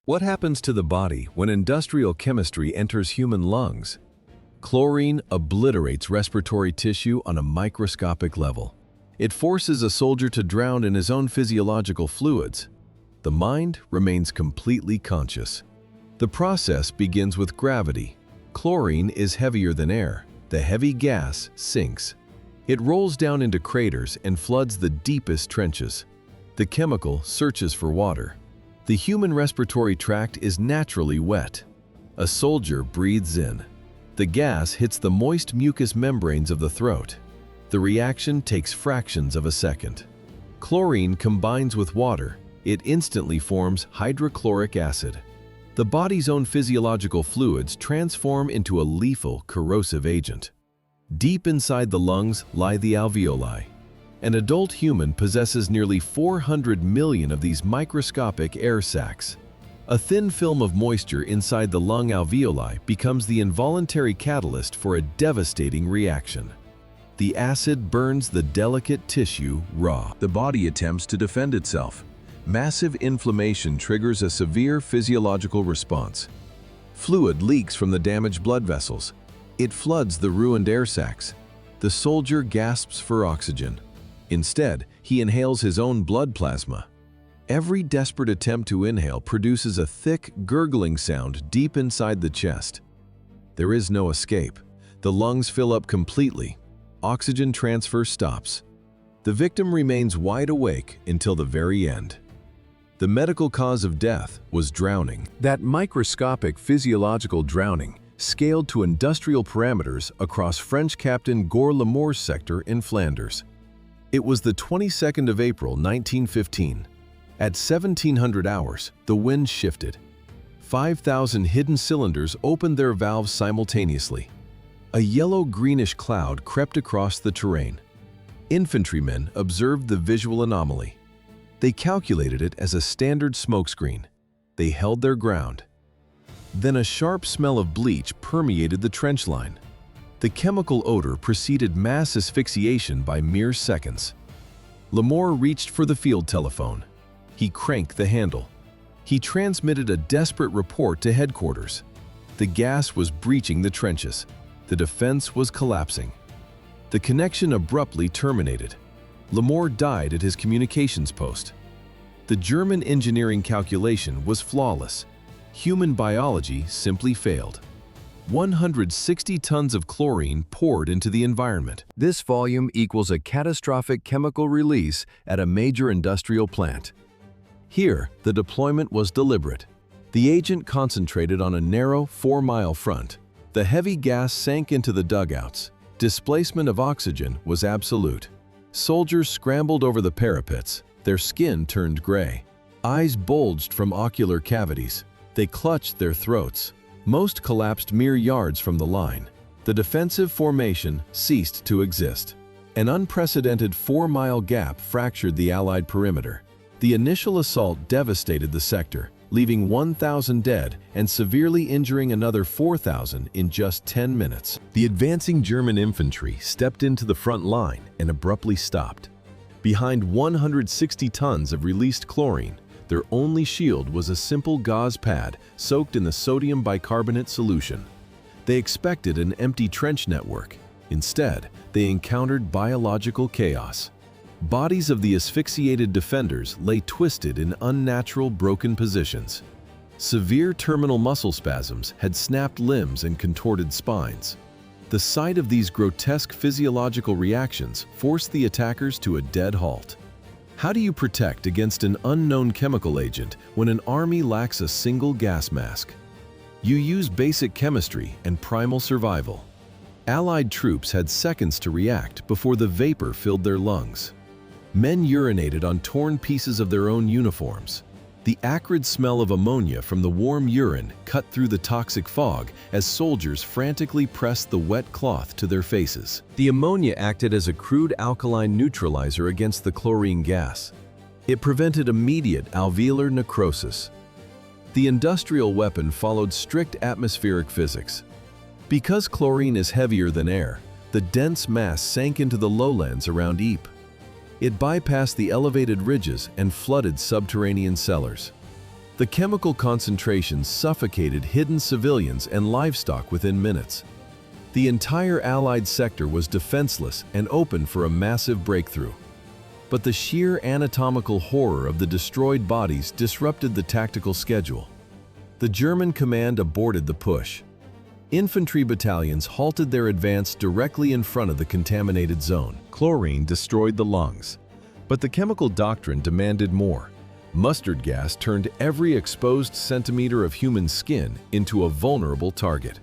What happens to the body when industrial chemistry enters human lungs? Chlorine obliterates respiratory tissue on a microscopic level. It forces a soldier to drown in his own physiological fluids. The mind remains completely conscious. The process begins with gravity. Chlorine is heavier than air. The heavy gas sinks. It rolls down into craters and floods the deepest trenches. The chemical searches for water. The human respiratory tract is naturally wet. A soldier breathes in. The gas hits the moist mucous membranes of the throat. The reaction takes fractions of a second. Chlorine combines with water. It instantly forms hydrochloric acid. The body's own physiological fluids transform into a lethal corrosive agent. Deep inside the lungs lie the alveoli. An adult human possesses nearly 400 million of these microscopic air sacs. A thin film of moisture inside the lung alveoli becomes the involuntary catalyst for a devastating reaction. The acid burns the delicate tissue raw. The body attempts to defend itself. Massive inflammation triggers a severe physiological response. Fluid leaks from the damaged blood vessels. It floods the ruined air sacs. The soldier gasps for oxygen. Instead, he inhales his own blood plasma. Every desperate attempt to inhale produces a thick, gurgling sound deep inside the chest. There is no escape. The lungs fill up completely. Oxygen transfer stops. The victim remains wide awake until the very end. The medical cause of death was drowning. That microscopic physiological drowning scaled to industrial parameters across French Captain Gore Lamour's sector in Flanders. It was the 22nd of April, 1915. At 1700 hours, the wind shifted. 5,000 hidden cylinders opened their valves simultaneously. A yellow-greenish cloud crept across the terrain. Infantrymen observed the visual anomaly. They calculated it as a standard smokescreen. They held their ground. Then a sharp smell of bleach permeated the trench line. The chemical odor preceded mass asphyxiation by mere seconds. Lamour reached for the field telephone. He cranked the handle. He transmitted a desperate report to headquarters. The gas was breaching the trenches. The defense was collapsing. The connection abruptly terminated. Lamour died at his communications post. The German engineering calculation was flawless. Human biology simply failed. 160 tons of chlorine poured into the environment. This volume equals a catastrophic chemical release at a major industrial plant. Here, the deployment was deliberate. The agent concentrated on a narrow 4-mile front. The heavy gas sank into the dugouts. Displacement of oxygen was absolute. Soldiers scrambled over the parapets. Their skin turned gray. Eyes bulged from ocular cavities. They clutched their throats. Most collapsed mere yards from the line. The defensive formation ceased to exist. An unprecedented 4-mile gap fractured the Allied perimeter. The initial assault devastated the sector, leaving 1,000 dead and severely injuring another 4,000 in just 10 minutes. The advancing German infantry stepped into the front line and abruptly stopped. Behind 160 tons of released chlorine, their only shield was a simple gauze pad soaked in the sodium bicarbonate solution. They expected an empty trench network. Instead, they encountered biological chaos. Bodies of the asphyxiated defenders lay twisted in unnatural broken positions. Severe terminal muscle spasms had snapped limbs and contorted spines. The sight of these grotesque physiological reactions forced the attackers to a dead halt. How do you protect against an unknown chemical agent when an army lacks a single gas mask? You use basic chemistry and primal survival. Allied troops had seconds to react before the vapor filled their lungs. Men urinated on torn pieces of their own uniforms. The acrid smell of ammonia from the warm urine cut through the toxic fog as soldiers frantically pressed the wet cloth to their faces. The ammonia acted as a crude alkaline neutralizer against the chlorine gas. It prevented immediate alveolar necrosis. The industrial weapon followed strict atmospheric physics. Because chlorine is heavier than air, the dense mass sank into the lowlands around Ypres. It bypassed the elevated ridges and flooded subterranean cellars. The chemical concentrations suffocated hidden civilians and livestock within minutes. The entire Allied sector was defenseless and open for a massive breakthrough. But the sheer anatomical horror of the destroyed bodies disrupted the tactical schedule. The German command aborted the push. Infantry battalions halted their advance directly in front of the contaminated zone. Chlorine destroyed the lungs, but the chemical doctrine demanded more. Mustard gas turned every exposed centimeter of human skin into a vulnerable target.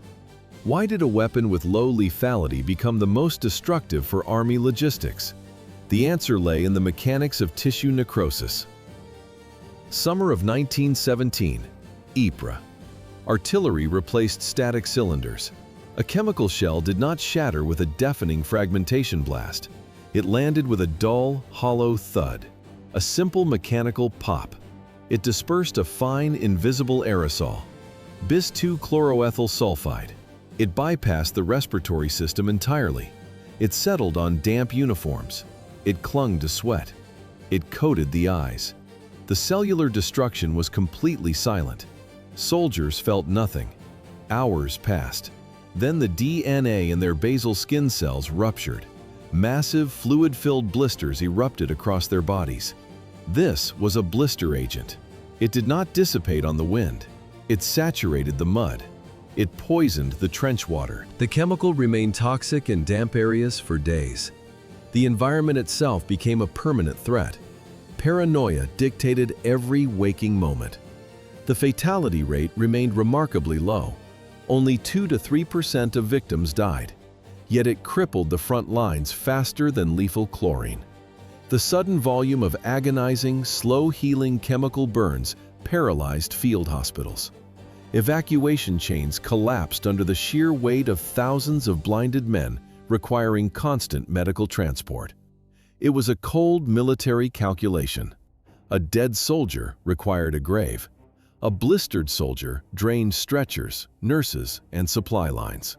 Why did a weapon with low lethality become the most destructive for army logistics? The answer lay in the mechanics of tissue necrosis. Summer of 1917, Ypres. Artillery replaced static cylinders. A chemical shell did not shatter with a deafening fragmentation blast. It landed with a dull, hollow thud, a simple mechanical pop. It dispersed a fine, invisible aerosol, bis-2-chloroethyl sulfide. It bypassed the respiratory system entirely. It settled on damp uniforms. It clung to sweat. It coated the eyes. The cellular destruction was completely silent. Soldiers felt nothing. Hours passed. Then the DNA in their basal skin cells ruptured. Massive, fluid-filled blisters erupted across their bodies. This was a blister agent. It did not dissipate on the wind. It saturated the mud. It poisoned the trench water. The chemical remained toxic in damp areas for days. The environment itself became a permanent threat. Paranoia dictated every waking moment. The fatality rate remained remarkably low. Only 2 to 3% of victims died. Yet it crippled the front lines faster than lethal chlorine. The sudden volume of agonizing, slow-healing chemical burns paralyzed field hospitals. Evacuation chains collapsed under the sheer weight of thousands of blinded men requiring constant medical transport. It was a cold military calculation. A dead soldier required a grave. A blistered soldier drained stretchers, nurses, and supply lines.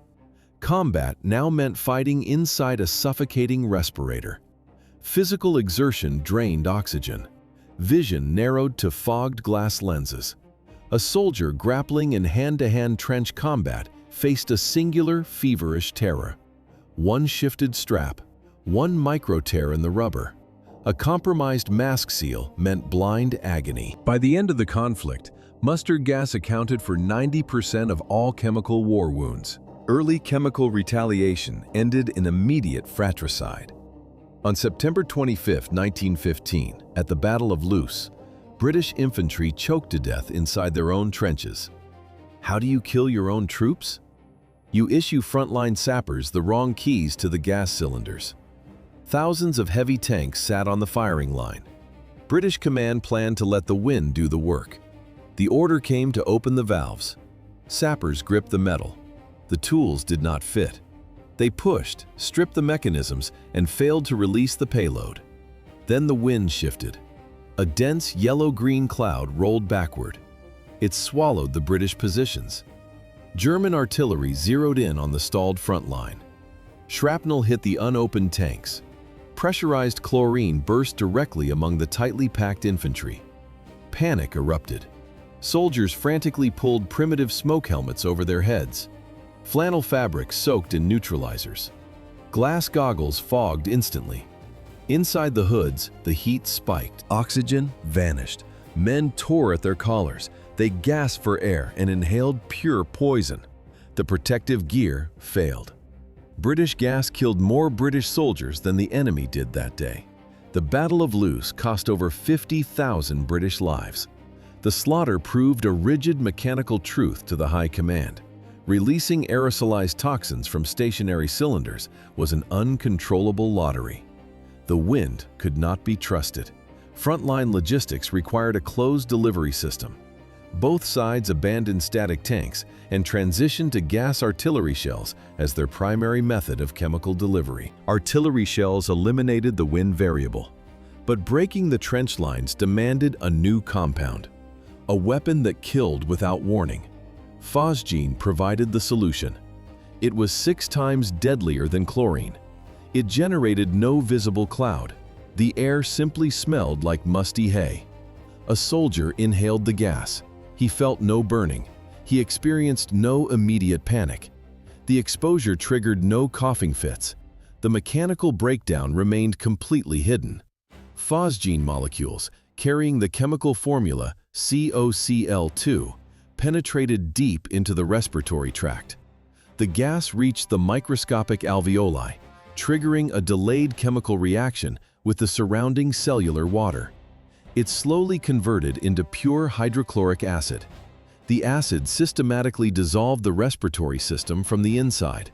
Combat now meant fighting inside a suffocating respirator. Physical exertion drained oxygen. Vision narrowed to fogged glass lenses. A soldier grappling in hand-to-hand trench combat faced a singular, feverish terror. One shifted strap, one micro-tear in the rubber. A compromised mask seal meant blind agony. By the end of the conflict, mustard gas accounted for 90% of all chemical war wounds. Early chemical retaliation ended in immediate fratricide. On September 25, 1915, at the Battle of Loos, British infantry choked to death inside their own trenches. How do you kill your own troops? You issue frontline sappers the wrong keys to the gas cylinders. Thousands of heavy tanks sat on the firing line. British command planned to let the wind do the work. The order came to open the valves. Sappers gripped the metal. The tools did not fit. They pushed, stripped the mechanisms, and failed to release the payload. Then the wind shifted. A dense yellow-green cloud rolled backward. It swallowed the British positions. German artillery zeroed in on the stalled front line. Shrapnel hit the unopened tanks. Pressurized chlorine burst directly among the tightly packed infantry. Panic erupted. Soldiers frantically pulled primitive smoke helmets over their heads. Flannel fabric soaked in neutralizers. Glass goggles fogged instantly. Inside the hoods, the heat spiked. Oxygen vanished. Men tore at their collars. They gasped for air and inhaled pure poison. The protective gear failed. British gas killed more British soldiers than the enemy did that day. The Battle of Loos cost over 50,000 British lives. The slaughter proved a rigid mechanical truth to the high command. Releasing aerosolized toxins from stationary cylinders was an uncontrollable lottery. The wind could not be trusted. Frontline logistics required a closed delivery system. Both sides abandoned static tanks and transitioned to gas artillery shells as their primary method of chemical delivery. Artillery shells eliminated the wind variable, but breaking the trench lines demanded a new compound, a weapon that killed without warning. Phosgene provided the solution. It was 6 times deadlier than chlorine. It generated no visible cloud. The air simply smelled like musty hay. A soldier inhaled the gas. He felt no burning. He experienced no immediate panic. The exposure triggered no coughing fits. The mechanical breakdown remained completely hidden. Phosgene molecules, carrying the chemical formula COCl2, penetrated deep into the respiratory tract. The gas reached the microscopic alveoli, triggering a delayed chemical reaction with the surrounding cellular water. It slowly converted into pure hydrochloric acid. The acid systematically dissolved the respiratory system from the inside.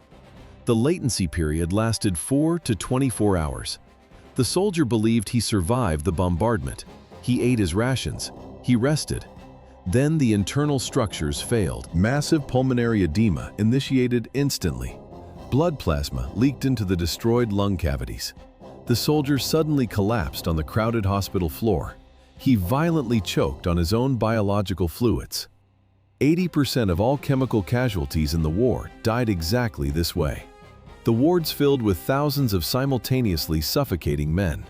The latency period lasted 4 to 24 hours. The soldier believed he survived the bombardment. He ate his rations. He rested. Then the internal structures failed. Massive pulmonary edema initiated instantly. Blood plasma leaked into the destroyed lung cavities. The soldier suddenly collapsed on the crowded hospital floor. He violently choked on his own biological fluids. 80% of all chemical casualties in the war died exactly this way. The wards filled with thousands of simultaneously suffocating men.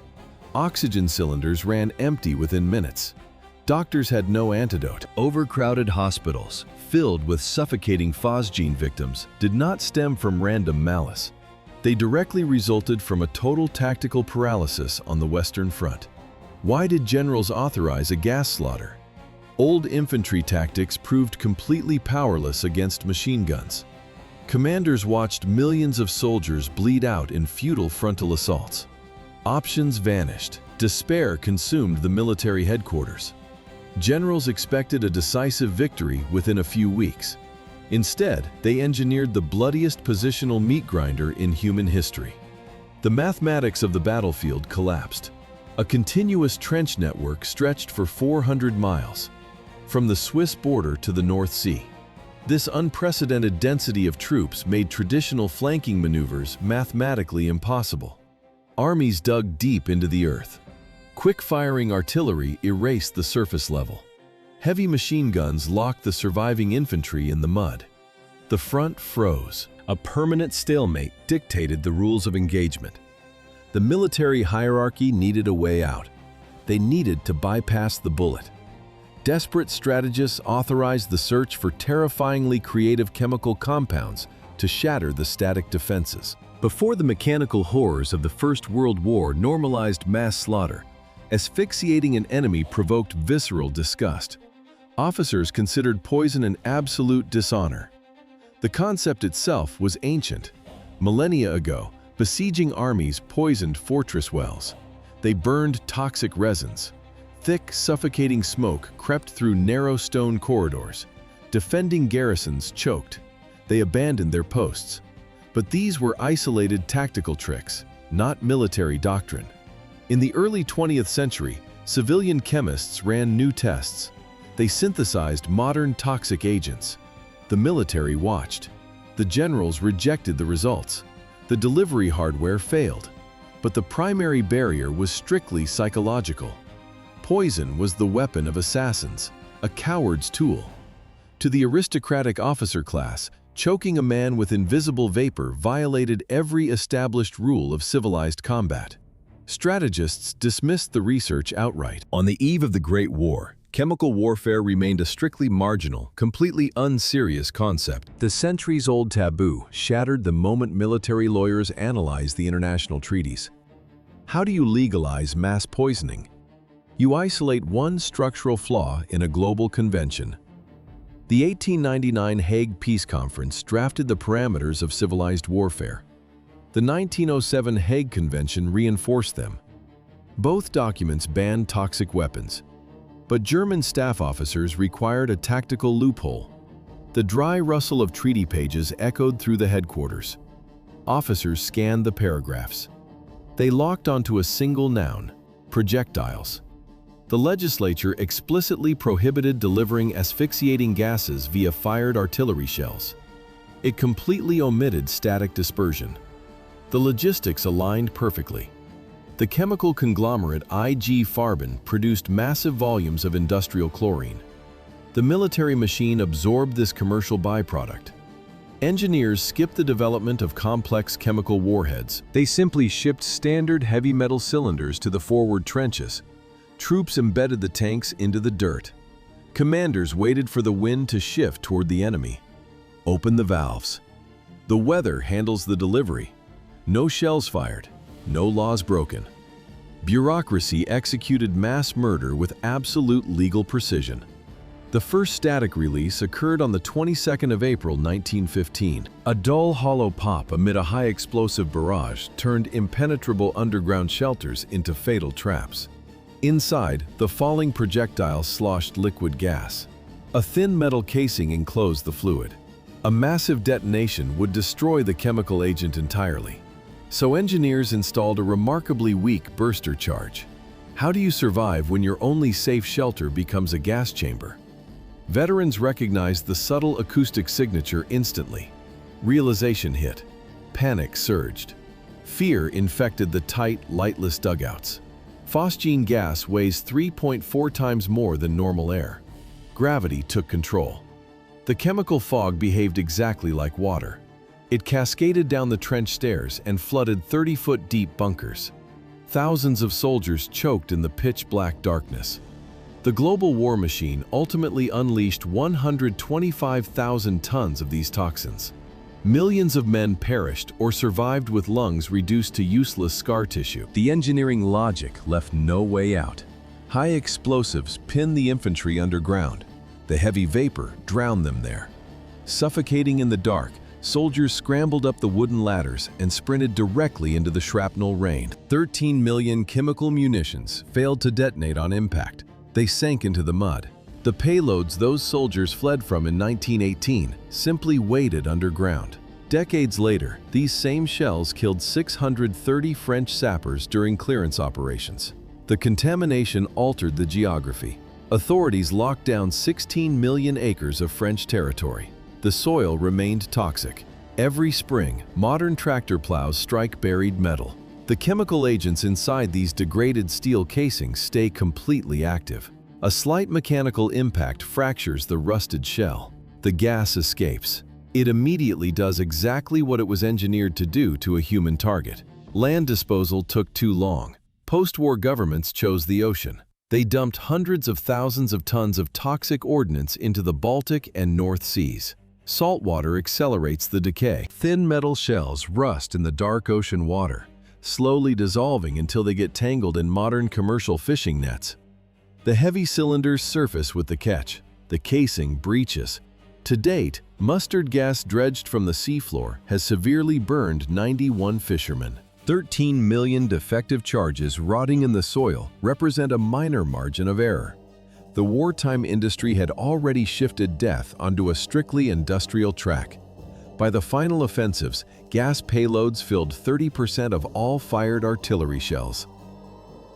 Oxygen cylinders ran empty within minutes. Doctors had no antidote. Overcrowded hospitals, filled with suffocating phosgene victims, did not stem from random malice. They directly resulted from a total tactical paralysis on the Western Front. Why did generals authorize a gas slaughter? Old infantry tactics proved completely powerless against machine guns. Commanders watched millions of soldiers bleed out in futile frontal assaults. Options vanished. Despair consumed the military headquarters. Generals expected a decisive victory within a few weeks. Instead, they engineered the bloodiest positional meat grinder in human history. The mathematics of the battlefield collapsed. A continuous trench network stretched for 400 miles, from the Swiss border to the North Sea. This unprecedented density of troops made traditional flanking maneuvers mathematically impossible. Armies dug deep into the earth. Quick-firing artillery erased the surface level. Heavy machine guns locked the surviving infantry in the mud. The front froze. A permanent stalemate dictated the rules of engagement. The military hierarchy needed a way out. They needed to bypass the bullet. Desperate strategists authorized the search for terrifyingly creative chemical compounds to shatter the static defenses. Before the mechanical horrors of the First World War normalized mass slaughter, asphyxiating an enemy provoked visceral disgust. Officers considered poison an absolute dishonor. The concept itself was ancient. Millennia ago, besieging armies poisoned fortress wells. They burned toxic resins. Thick, suffocating smoke crept through narrow stone corridors. Defending garrisons choked. They abandoned their posts. But these were isolated tactical tricks, not military doctrine. In the early 20th century, civilian chemists ran new tests. They synthesized modern toxic agents. The military watched. The generals rejected the results. The delivery hardware failed. But the primary barrier was strictly psychological. Poison was the weapon of assassins, a coward's tool. To the aristocratic officer class, choking a man with invisible vapor violated every established rule of civilized combat. Strategists dismissed the research outright. On the eve of the Great War, chemical warfare remained a strictly marginal, completely unserious concept. The centuries-old taboo shattered the moment military lawyers analyzed the international treaties. How do you legalize mass poisoning? You isolate one structural flaw in a global convention. The 1899 Hague Peace Conference drafted the parameters of civilized warfare. The 1907 Hague Convention reinforced them. Both documents banned toxic weapons. But German staff officers required a tactical loophole. The dry rustle of treaty pages echoed through the headquarters. Officers scanned the paragraphs. They locked onto a single noun: projectiles. The legislature explicitly prohibited delivering asphyxiating gases via fired artillery shells. It completely omitted static dispersion. The logistics aligned perfectly. The chemical conglomerate IG Farben produced massive volumes of industrial chlorine. The military machine absorbed this commercial byproduct. Engineers skipped the development of complex chemical warheads. They simply shipped standard heavy metal cylinders to the forward trenches. Troops embedded the tanks into the dirt. Commanders waited for the wind to shift toward the enemy. Open the valves. The weather handles the delivery. No shells fired, no laws broken. Bureaucracy executed mass murder with absolute legal precision. The first static release occurred on the 22nd of April, 1915. A dull, hollow pop amid a high-explosive barrage turned impenetrable underground shelters into fatal traps. Inside, the falling projectile sloshed liquid gas. A thin metal casing enclosed the fluid. A massive detonation would destroy the chemical agent entirely. So engineers installed a remarkably weak burster charge. How do you survive when your only safe shelter becomes a gas chamber? Veterans recognized the subtle acoustic signature instantly. Realization hit. Panic surged. Fear infected the tight, lightless dugouts. Phosgene gas weighs 3.4 times more than normal air. Gravity took control. The chemical fog behaved exactly like water. It cascaded down the trench stairs and flooded 30-foot deep bunkers. Thousands of soldiers choked in the pitch-black darkness. The global war machine ultimately unleashed 125,000 tons of these toxins. Millions of men perished or survived with lungs reduced to useless scar tissue. The engineering logic left no way out. High explosives pinned the infantry underground. The heavy vapor drowned them there. Suffocating in the dark, soldiers scrambled up the wooden ladders and sprinted directly into the shrapnel rain. 13 million chemical munitions failed to detonate on impact. They sank into the mud. The payloads those soldiers fled from in 1918 simply waited underground. Decades later, these same shells killed 630 French sappers during clearance operations. The contamination altered the geography. Authorities locked down 16 million acres of French territory. The soil remained toxic. Every spring, modern tractor plows strike buried metal. The chemical agents inside these degraded steel casings stay completely active. A slight mechanical impact fractures the rusted shell. The gas escapes. It immediately does exactly what it was engineered to do to a human target. Land disposal took too long. Post-war governments chose the ocean. They dumped hundreds of thousands of tons of toxic ordnance into the Baltic and North Seas. Salt water accelerates the decay. Thin metal shells rust in the dark ocean water, slowly dissolving until they get tangled in modern commercial fishing nets. The heavy cylinders surface with the catch. The casing breaches. To date, mustard gas dredged from the seafloor has severely burned 91 fishermen. 13 million defective charges rotting in the soil represent a minor margin of error. The wartime industry had already shifted death onto a strictly industrial track. By the final offensives, gas payloads filled 30% of all fired artillery shells.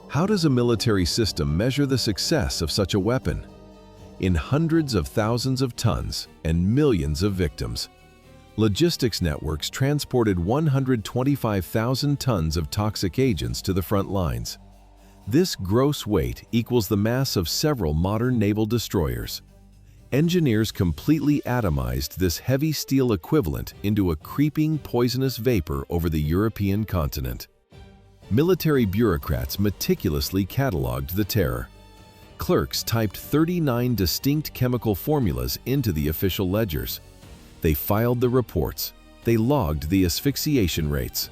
How does a military system measure the success of such a weapon? In hundreds of thousands of tons and millions of victims. Logistics networks transported 125,000 tons of toxic agents to the front lines. This gross weight equals the mass of several modern naval destroyers. Engineers completely atomized this heavy steel equivalent into a creeping poisonous vapor over the European continent. Military bureaucrats meticulously cataloged the terror. Clerks typed 39 distinct chemical formulas into the official ledgers. They filed the reports. They logged the asphyxiation rates.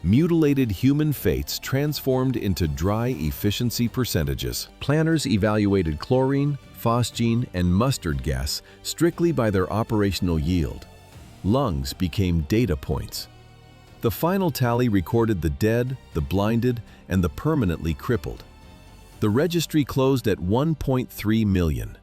Mutilated human fates transformed into dry efficiency percentages. Planners evaluated chlorine, phosgene, and mustard gas strictly by their operational yield. Lungs became data points. The final tally recorded the dead, the blinded, and the permanently crippled. The registry closed at 1.3 million.